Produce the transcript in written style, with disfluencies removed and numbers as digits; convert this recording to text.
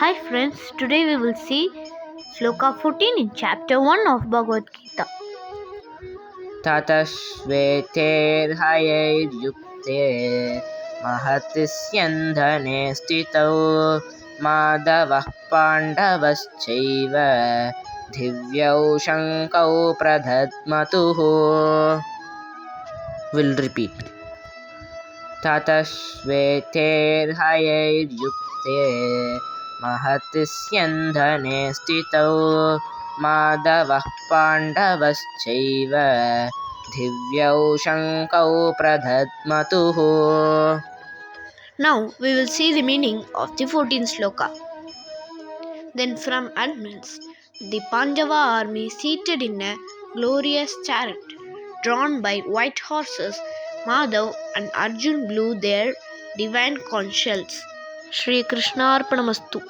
Hi friends, today we will see Sloka 14 in chapter 1 of Bagavath Gita. ततश्वेतेर्हयैर्युक्ते महति स्यन्धने स्थितौ माधवः पाण्डवश्चैव दिव्यौ शङ्कौ प्रदध्मतुः. Will repeat. ततश्वेतेर्हयैर्युक्ते महति स्यन्धने स्थितौ माधवः पाण्डवश्चैव दिव्यौ शङ्कौ प्रदध्मतुः. Now we will see the meaning of the 14th sloka. Then from advance, the Pandava army seated in a glorious chariot, drawn by white horses, Madhav and Arjun blew their divine conch shells. Shri Krishna Arpanamastu.